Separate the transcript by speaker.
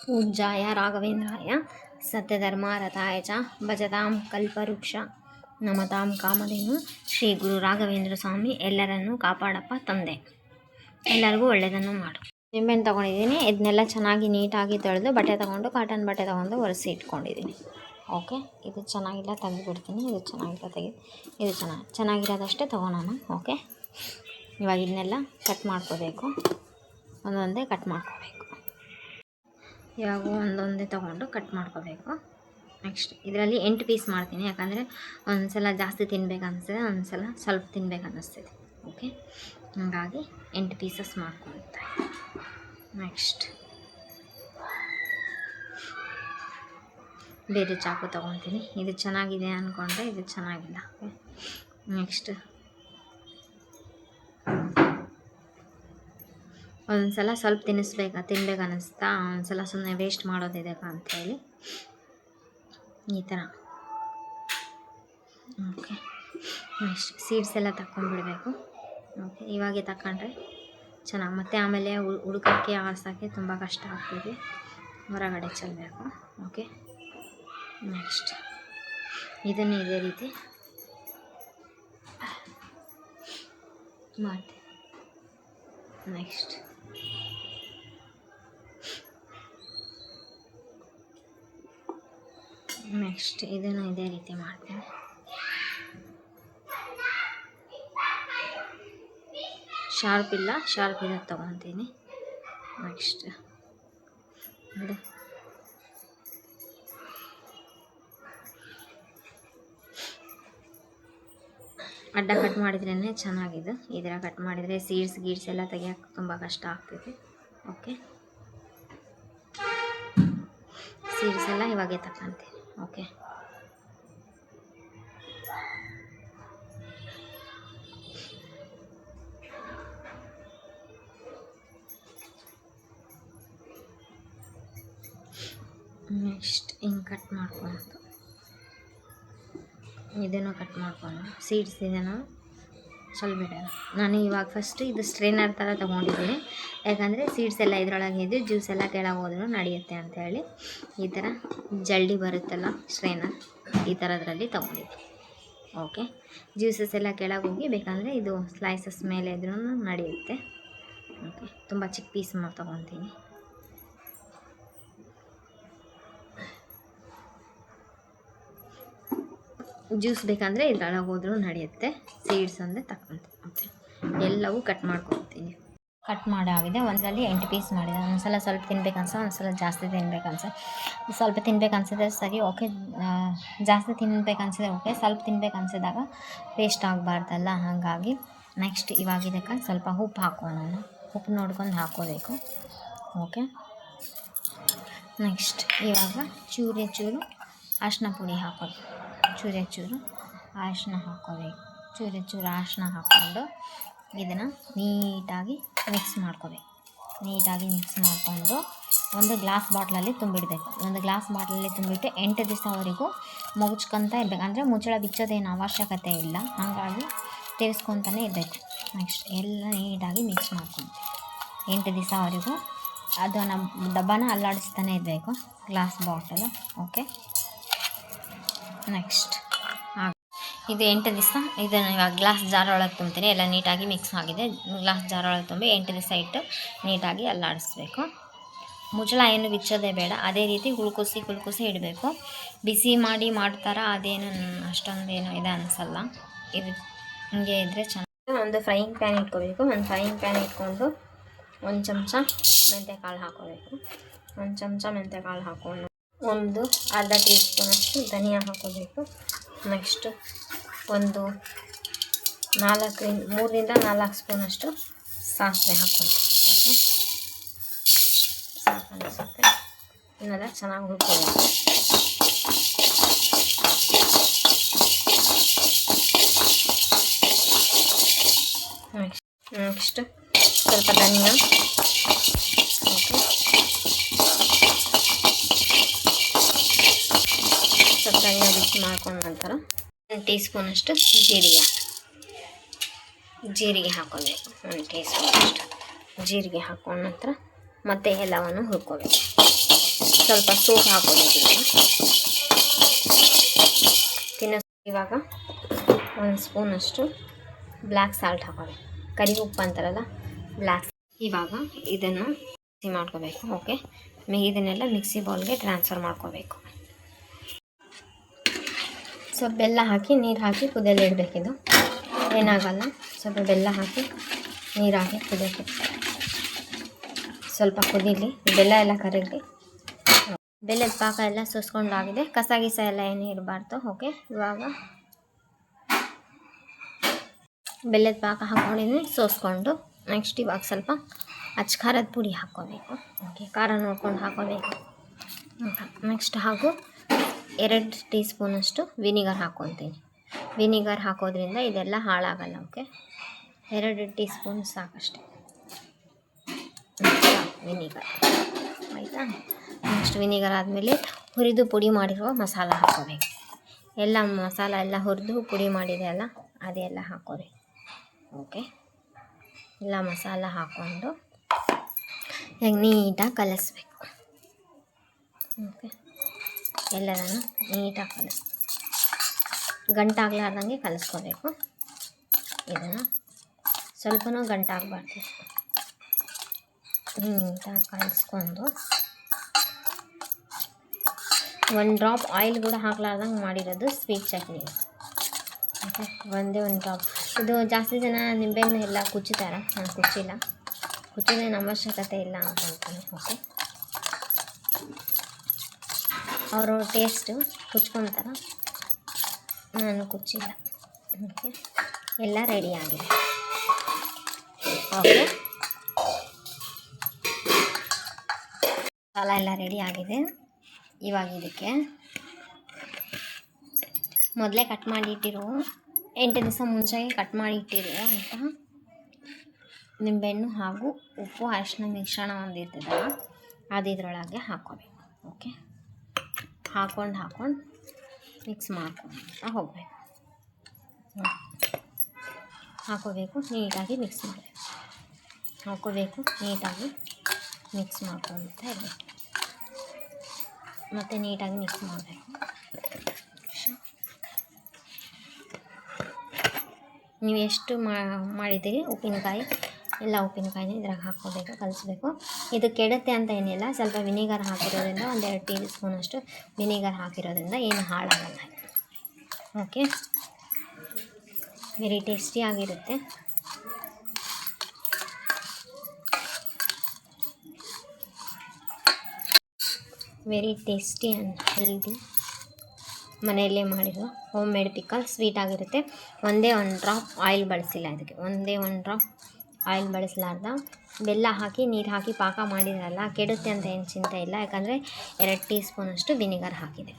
Speaker 1: पूज्याय राघवेन्द्राय सत्यधर्मारताय च ಭಜತಾಂ ಕಲ್ಪವೃಕ್ಷ ನಮತಾಂ ಕಾಮಧೇನು ಶ್ರೀ ಗುರು ರಾಘವೇಂದ್ರ ಸ್ವಾಮಿ ಎಲ್ಲರನ್ನೂ ಕಾಪಾಡಪ್ಪ ತಂದೆ, ಎಲ್ಲರಿಗೂ ಒಳ್ಳೆಯದನ್ನು ಮಾಡು. ನಿಂಬೆಹಣ್ಣು ತೊಗೊಂಡಿದ್ದೀನಿ. ಇದನ್ನೆಲ್ಲ ಚೆನ್ನಾಗಿ ನೀಟಾಗಿ ತೊಳೆದು ಬಟ್ಟೆ ತೊಗೊಂಡು ಕಾಟನ್ ಬಟ್ಟೆ ತೊಗೊಂಡು ಒರೆಸಿ ಇಟ್ಕೊಂಡಿದ್ದೀನಿ. ಓಕೆ, ಇದು ಚೆನ್ನಾಗಿಲ್ಲ ತೆಗೆದುಬಿಡ್ತೀನಿ. ಇದು ಚೆನ್ನಾಗಿಲ್ಲ ಇದು ಚೆನ್ನಾಗಿರೋದಷ್ಟೇ ತೊಗೊಳೋಣ. ಓಕೆ, ಇವಾಗ ಇದನ್ನೆಲ್ಲ ಕಟ್ ಮಾಡ್ಕೋಬೇಕು. ಒಂದೊಂದೇ ಕಟ್ ಮಾಡ್ಕೋಬೇಕು. ಇವಾಗ ಒಂದೊಂದೇ ತೊಗೊಂಡು ಕಟ್ ಮಾಡ್ಕೋಬೇಕು. ನೆಕ್ಸ್ಟ್ ಇದರಲ್ಲಿ 8 ಪೀಸ್ ಮಾಡ್ತೀನಿ, ಯಾಕಂದರೆ ಒಂದು ಸಲ ಜಾಸ್ತಿ ತಿನ್ಬೇಕು ಅನಿಸ್ತದೆ, ಒಂದು ಸಲ ಸ್ವಲ್ಪ ತಿನ್ಬೇಕು ಅನ್ನಿಸ್ತದೆ. ಓಕೆ, ಹಾಗಾಗಿ 8 ಪೀಸಸ್ ಮಾಡ್ಕೊಳ್ತಾ. ನೆಕ್ಸ್ಟ್ ಬೇರೆ ಚಾಕು ತೊಗೊತೀನಿ. ಇದು ಚೆನ್ನಾಗಿದೆ ಅಂದ್ಕೊಂಡ್ರೆ ಇದು ಚೆನ್ನಾಗಿಲ್ಲ. ನೆಕ್ಸ್ಟ್ ಒಂದ್ಸಲ ಸ್ವಲ್ಪ ತಿನ್ಬೇಕು ಅನ್ನಿಸ್ತಾ, ಒಂದ್ಸಲ ಸುಮ್ಮನೆ ವೇಸ್ಟ್ ಮಾಡೋದಿದೆ ಅಂಥೇಳಿ ಈ ಥರ. ಓಕೆ, ನೆಕ್ಸ್ಟ್ ಸೀಡ್ಸ್ ಎಲ್ಲ ತಗೊಂಡ್ಬಿಡ್ಬೇಕು. ಓಕೆ, ಇವಾಗೆ ತಗೊಂಡ್ರೆ ಚೆನ್ನಾಗಿ, ಮತ್ತು ಆಮೇಲೆ ಹುಡುಕಕ್ಕೆ ಆರ್ಸೋಕ್ಕೆ ತುಂಬ ಕಷ್ಟ ಆಗ್ತದೆ, ಹೊರಗಡೆ ಚೆಲ್ಲಬೇಕು. ಓಕೆ, ನೆಕ್ಸ್ಟ್ ಇದನ್ನು ಇದೇ ರೀತಿ ಮಾಡ್ತೀನಿ. ನೆಕ್ಸ್ಟ್ ಇದನ್ನು ಇದೇ ರೀತಿ ಮಾಡ್ತೀನಿ. ಶಾರ್ಪ್ ಇರೋದು ತೊಗೊತೀನಿ. ನೆಕ್ಸ್ಟ್ ಇದು ಅಡ್ಡ ಕಟ್ ಮಾಡಿದ್ರೇ ಚೆನ್ನಾಗಿದ್ದು. ಈ ಥರ ಕಟ್ ಮಾಡಿದರೆ ಸೀಡ್ಸ್ ಎಲ್ಲ ತೆಗಿಯೋಕ್ಕೆ ತುಂಬ ಕಷ್ಟ ಆಗ್ತೈತಿ. ಓಕೆ, ಸೀಡ್ಸ್ ಎಲ್ಲ ಇವಾಗೆ ತಗೊಂತೀನಿ. ಓಕೆ, ನೆಕ್ಸ್ಟ್ ಹಿಂಗೆ ಕಟ್ ಮಾಡ್ಕೊಂಡು ಇದನ್ನು ಕಟ್ ಮಾಡ್ಕೊಂಡು ಸೀಡ್ಸ್ ಇದನ್ನು ಸ್ವಲ್ಪ ಬಿಡೋಣ. ನಾನು ಇವಾಗ ಫಸ್ಟ್ ಇದು ಸ್ಟ್ರೈನರ್ ಥರ ತೊಗೊಂಡಿದ್ದೀನಿ, ಯಾಕಂದರೆ ಸೀಡ್ಸ್ ಎಲ್ಲ ಇದರೊಳಗೆ ಇದ್ದು ಜ್ಯೂಸ್ ಎಲ್ಲ ಕೆಳಗೆ ಹೋದ್ರೂ ನಡೆಯುತ್ತೆ ಅಂಥೇಳಿ ಈ ಥರ ಜಲ್ಡಿ ಬರುತ್ತಲ್ಲ ಸ್ಟ್ರೈನರ್, ಈ ಥರದ್ರಲ್ಲಿ ತೊಗೊಂಡಿದ್ದೀನಿ. ಓಕೆ, ಜ್ಯೂಸಸ್ ಎಲ್ಲ ಕೆಳಗೆ ಹೋಗಿ ಬೇಕಂದರೆ ಇದು ಸ್ಲೈಸಸ್ ಮೇಲೆ ಇದ್ರೂ ನಡೆಯುತ್ತೆ. ಓಕೆ, ತುಂಬ ಚಿಕ್ಕ ಪೀಸ್ ತೊಗೊತೀನಿ. ಜ್ಯೂಸ್ ಬೇಕಂದರೆ ಇದ್ರೊಳಗೆ ಹೋದ್ರೂ ನಡೆಯುತ್ತೆ, ಸೀಡ್ಸ್ ಅಂದರೆ ತಗೊಂತೀನಿ. ಓಕೆ, ಎಲ್ಲವೂ ಕಟ್ ಮಾಡ್ಕೊತೀನಿ. ಕಟ್ ಮಾಡಾಗಿದೆ. ಒಂದರಲ್ಲಿ 8 ಪೀಸ್ ಮಾಡಿದೆ. ಒಂದ್ಸಲ ಸ್ವಲ್ಪ ತಿನ್ಬೇಕನ್ಸ, ಒಂದ್ಸಲ ಜಾಸ್ತಿ ತಿನ್ಬೇಕನ್ಸ. ಸ್ವಲ್ಪ ತಿನ್ಬೇಕನ್ಸಿದ್ರೆ ಸರಿ, ಓಕೆ. ಜಾಸ್ತಿ ತಿನ್ಬೇಕನ್ಸಿದ್ರೆ ಓಕೆ, ಸ್ವಲ್ಪ ತಿನ್ಬೇಕನ್ಸಿದಾಗ ವೇಸ್ಟ್ ಆಗಬಾರ್ದಲ್ಲ, ಹಾಗಾಗಿ ನೆಕ್ಸ್ಟ್ ಇವಾಗ ಇದಕ್ಕೆ ಸ್ವಲ್ಪ ಉಪ್ಪು ಹಾಕೋಣ. ಉಪ್ಪು ನೋಡ್ಕೊಂಡು ಹಾಕೋಬೇಕು. ಓಕೆ, ನೆಕ್ಸ್ಟ್ ಇವಾಗ ಚೂರು ಅರಿಶಿನ ಪುಡಿ ಹಾಕೋದು. ಚೂರು ಅರಿಶಿನ ಹಾಕೋಬೇಕು. ಚೂರು ಅರಿಶಿನ ಹಾಕ್ಕೊಂಡು ಇದನ್ನು ನೀಟಾಗಿ ಮಿಕ್ಸ್ ಮಾಡ್ಕೋಬೇಕು. ನೀಟಾಗಿ ಮಿಕ್ಸ್ ಮಾಡಿಕೊಂಡು ಒಂದು ಗ್ಲಾಸ್ ಬಾಟ್ಲಲ್ಲಿ ತುಂಬಿಡಬೇಕು. ಒಂದು ಗ್ಲಾಸ್ ಬಾಟ್ಲಲ್ಲಿ ತುಂಬಿಟ್ಟು 8 ದಿವಸವರೆಗೂ ಮುಚ್ಕೊತಾ ಇರಬೇಕು. ಅಂದರೆ ಮುಚ್ಚಳ ಬಿಚ್ಚೋದೇನು ಅವಶ್ಯಕತೆ ಇಲ್ಲ, ಹಾಗಾಗಿ ತಿರ್ಸ್ಕೊತಾನೆ ಇರಬೇಕು. ನೆಕ್ಸ್ಟ್ ಎಲ್ಲ ನೀಟಾಗಿ ಮಿಕ್ಸ್ ಮಾಡ್ಕೊತೀವಿ 8 ದಿವಸವರೆಗೂ. ಅದನ್ನು ಡಬ್ಬನ ಅಲ್ಲಾಡಿಸ್ತಾನೆ ಇರಬೇಕು, ಗ್ಲಾಸ್ ಬಾಟಲು. ಓಕೆ, ನೆಕ್ಸ್ಟ್ ಇದು 8 ದಿವಸ ಇದನ್ನು ಇವಾಗ ಗ್ಲಾಸ್ ಜಾರ್ ಒಳಗೆ ತುಂಬ್ತೀನಿ. ಎಲ್ಲ ನೀಟಾಗಿ ಮಿಕ್ಸ್ ಆಗಿದೆ. ಗ್ಲಾಸ್ ಜಾರ್ ಒಳಗೆ ತುಂಬಿ 8 ದಿವಸ ಇಟ್ಟು ನೀಟಾಗಿ ಅಲ್ಲಾಡಿಸ್ಬೇಕು. ಮುಚ್ಚಳ ಏನು ಬಿಚ್ಚೋದೇ ಬೇಡ, ಅದೇ ರೀತಿ ಕುಳ್ಕುಸಿ ಇಡಬೇಕು. ಬಿಸಿ ಮಾಡ್ತಾರ ಅದೇನು ಅಷ್ಟೊಂದೇನು ಇದೆ ಅನಿಸಲ್ಲ. ಇದು ಹಿಂಗೆ ಇದ್ದರೆ ಚೆನ್ನಾಗಿ. ಒಂದು ಫ್ರೈಯಿಂಗ್ ಪ್ಯಾನ್ ಇಟ್ಕೋಬೇಕು. ಒಂದು ಫ್ರೈಯಿಂಗ್ ಪ್ಯಾನ್ ಇಟ್ಕೊಂಡು 1 ಚಮಚ ಮೆಂತ್ಯಕಾಳು ಹಾಕೋಬೇಕು. 1 ಚಮಚ ಮೆಂತ್ಯಕಾಳು ಹಾಕ್ಕೊಂಡು ಒಂದು ಅರ್ಧ ಟೀ ಸ್ಪೂನಷ್ಟು ಧನಿಯಾ ಹಾಕೋಬೇಕು. ನೆಕ್ಸ್ಟ್ ಒಂದು 3ರಿಂದ 4 ಸ್ಪೂನಷ್ಟು ಸಾಸಿವೆ ಹಾಕ್ಕೊಂಡು. ಓಕೆ, ಸಾಸಿವೆ ಇನ್ನೆಲ್ಲ ಚೆನ್ನಾಗಿ ಹುರ್ಕೋಬೇಕು. ನೆಕ್ಸ್ಟ್ ಸ್ವಲ್ಪ ಧನಿಯಾ. ಓಕೆ, ಸ್ವಲ್ಪ ಧನಿಯಾ ಬಿಸಿ ಮಾಡ್ಕೊಂಡ ನಂತರ 1 ಟೀ ಸ್ಪೂನಷ್ಟು ಜೀರಿಗೆ ಹಾಕೋಬೇಕು. 1 ಟೀ ಸ್ಪೂನಷ್ಟು ಜೀರಿಗೆ ಹಾಕೊಂಡ ನಂತರ ಮತ್ತೆ ಎಲ್ಲವನ್ನು ಹುರ್ಕೋಬೇಕು. ಸ್ವಲ್ಪ ಸೋಪ್ ಹಾಕೋಬೇಕು. ಇವಾಗ 1 ಸ್ಪೂನಷ್ಟು ಬ್ಲ್ಯಾಕ್ ಸಾಲ್ಟ್ ಹಾಕೋಬೇಕು. ಕರಿ ಉಪ್ಪು ಅಂತಾರಲ್ಲ ಬ್ಲ್ಯಾಕ್. ಇವಾಗ ಇದನ್ನು ಮಿಕ್ಸಿ ಮಾಡ್ಕೋಬೇಕು. ಓಕೆ, ಇದನ್ನೆಲ್ಲ ಮಿಕ್ಸಿ ಬೌಲ್ಗೆ ಟ್ರಾನ್ಸ್ಫರ್ ಮಾಡ್ಕೋಬೇಕು. ಸ್ವಲ್ಪ ಬೆಲ್ಲ ಹಾಕಿ ನೀರು ಹಾಕಿ ಕುದಿಯಲು ಇಡಬೇಕಿದು. ಏನಾಗಲ್ಲ, ಸ್ವಲ್ಪ ಬೆಲ್ಲ ಹಾಕಿ ನೀರು ಹಾಕಿ ಕುದಿಯೋಕ್ಕೆ ಸ್ವಲ್ಪ ಕುದೀಲಿ. ಬೆಲ್ಲ ಎಲ್ಲ ಕರಗಲಿ. ಬೆಲ್ಲದ ಪಾಕ ಎಲ್ಲ ಸೋಸ್ಕೊಂಡಾಗಿದೆ. ಕಸ ಗಿಸ ಎಲ್ಲ ಏನೂ ಇರಬಾರ್ದು. ಓಕೆ, ಇವಾಗ ಬೆಲ್ಲದ ಪಾಕ ಹಾಕ್ಕೊಂಡಿದ್ದೀನಿ ಸೋಸ್ಕೊಂಡು. ನೆಕ್ಸ್ಟ್ ಇವಾಗ ಸ್ವಲ್ಪ ಖಾರದ ಪುಡಿ ಹಾಕ್ಕೋಬೇಕು. ಓಕೆ, ಖಾರ ನೋಡ್ಕೊಂಡು ಹಾಕ್ಕೋಬೇಕು. ನೆಕ್ಸ್ಟ್ ಹಾಗೂ 2 ಟೀ ಸ್ಪೂನಷ್ಟು ವಿನಿಗರ್ ಹಾಕ್ಕೊತೀನಿ. ವಿನಿಗರ್ ಹಾಕೋದ್ರಿಂದ ಇದೆಲ್ಲ ಹಾಳಾಗಲ್ಲ. ಓಕೆ, 2 ಟೀ ಸ್ಪೂನ್ ಸಾಕಷ್ಟೆ ವಿನಿಗರ್, ಆಯಿತಾ. ನೆಕ್ಸ್ಟ್ ವಿನಿಗರ್ ಆದಮೇಲೆ ಹುರಿದು ಪುಡಿ ಮಾಡಿರುವ ಮಸಾಲ ಹಾಕ್ಕೋಬೇಕು. ಎಲ್ಲ ಮಸಾಲ ಎಲ್ಲ ಹುರಿದು ಪುಡಿ ಮಾಡಿದೆ ಅಲ್ಲ, ಅದೆಲ್ಲ ಹಾಕ್ಕೋಬೇಕು. ಓಕೆ, ಎಲ್ಲ ಮಸಾಲ ಹಾಕ್ಕೊಂಡು ಈಗ ನೀಟಾಗಿ ಕಲಿಸ್ಬೇಕು. ಓಕೆ, ಎಲ್ಲದನ್ನು ನೀಟಾಗಿ ಗಂಟಾಗಲಾರ್ದಂಗೆ ಕಲಿಸ್ಕೋಬೇಕು. ಇದನ್ನು ಸ್ವಲ್ಪನೂ ಗಂಟಾಗಬಾರ್ದು. ನೀಟಾಗಿ ಕಲಿಸ್ಕೊಂಡು 1 ಡ್ರಾಪ್ ಆಯಿಲ್ ಕೂಡ ಹಾಕ್ಲಾರ್ದಂಗೆ ಮಾಡಿರೋದು ಸ್ವೀಟ್ ಚಟ್ನಿ. ಓಕೆ, ಒಂದೇ 1 ಡ್ರಾಪ್. ಇದು ಜಾಸ್ತಿ ಜನ ನಿಂಬೆಹಣ್ಣು ಎಲ್ಲ ಕುಚ್ಚುತ್ತಾರೆ. ನಾನು ಕುಚ್ಚಿಲ್ಲ, ಕುಚ್ಚೋದೇನು ಅವಶ್ಯಕತೆ ಇಲ್ಲ ಅಂದ್ಕೊಳ್ತೀನಿ. ಓಕೆ, ಅವರು ಟೇಸ್ಟು ಕುಚ್ಕೊತಾರೆ, ನಾನು ಕುಚ್ಚಿಲ್ಲ. ಓಕೆ, ಎಲ್ಲ ರೆಡಿಯಾಗಿದೆ. ಓಕೆ, ಮಸಾಲ ಎಲ್ಲ ರೆಡಿ ಆಗಿದೆ. ಇವಾಗ ಇದಕ್ಕೆ ಮೊದಲೇ ಕಟ್ ಮಾಡಿ ಇಟ್ಟಿರೋ 8 ದಿವಸ ಮುಂಚೆಗೆ ಕಟ್ ಮಾಡಿ ಇಟ್ಟಿರೋ ಅಂತ ನಿಂಬೆಹಣ್ಣು ಹಾಗೂ ಉಪ್ಪು ಅರಿಶಿನ ಮಿಶ್ರಣ ಒಂದಿರ್ತದಲ್ಲ, ಅದು ಇದರೊಳಗೆ ಹಾಕ್ಕೋಬೇಕು. ಓಕೆ, ಹಾಕ್ಕೊಂಡು ಮಿಕ್ಸ್ ಮಾಡ್ಕೊಳ್ತಾ ಹೋಗಬೇಕು. ಹಾಕೋಬೇಕು, ನೀಟಾಗಿ ಮಿಕ್ಸ್ ಮಾಡಬೇಕು. ಹಾಕೋಬೇಕು, ನೀಟಾಗಿ ಮಿಕ್ಸ್ ಮಾಡ್ಕೊಳ್ತಾ ಇರಬೇಕು. ಮತ್ತು ನೀಟಾಗಿ ಮಿಕ್ಸ್ ಮಾಡಬೇಕು. ನೀವು ಎಷ್ಟು ಮಾಡಿದ್ದೀರಿ ಉಪ್ಪಿನಕಾಯಿ, ಎಲ್ಲ ಉಪ್ಪಿನಕಾಯಿನ ಇದ್ರಾಗ ಹಾಕ್ಕೋಬೇಕು, ಕಲಿಸ್ಬೇಕು. ಇದು ಕೆಡುತ್ತೆ ಅಂತ ಏನಿಲ್ಲ. ಸ್ವಲ್ಪ ವಿನಿಗರ್ ಹಾಕಿರೋದ್ರಿಂದ 1-2 ಟೀ ಸ್ಪೂನಷ್ಟು ವಿನಿಗರ್ ಹಾಕಿರೋದ್ರಿಂದ ಏನು ಹಾಳಾಗಲ್ಲ. ಓಕೆ, ವೆರಿ ಟೇಸ್ಟಿಯಾಗಿರುತ್ತೆ. ವೆರಿ ಟೇಸ್ಟಿ ಆ್ಯಂಡ್ ಹೆಲ್ದಿ, ಮನೆಯಲ್ಲೇ ಮಾಡಿರೋ ಹೋಮ್ ಮೇಡ್ ಪಿಕಲ್. ಸ್ವೀಟ್ ಆಗಿರುತ್ತೆ. ಒಂದೇ 1 ಡ್ರಾಪ್ ಆಯಿಲ್ ಬಳಸಿಲ್ಲ ಇದಕ್ಕೆ. ಒಂದೇ 1 ಡ್ರಾಪ್ ಆಯಿಲ್ ಬಳಸಲಾರ್ದ ಬೆಲ್ಲ ಹಾಕಿ ನೀರು ಹಾಕಿ ಪಾಕ ಮಾಡಿದ್ರಲ್ಲ, ಕೆಡುತ್ತೆ ಅಂತ ಏನು ಚಿಂತೆ ಇಲ್ಲ. ಯಾಕಂದರೆ 2 ಟೀ ಸ್ಪೂನಷ್ಟು ವಿನಿಗರ್ ಹಾಕಿದೆ.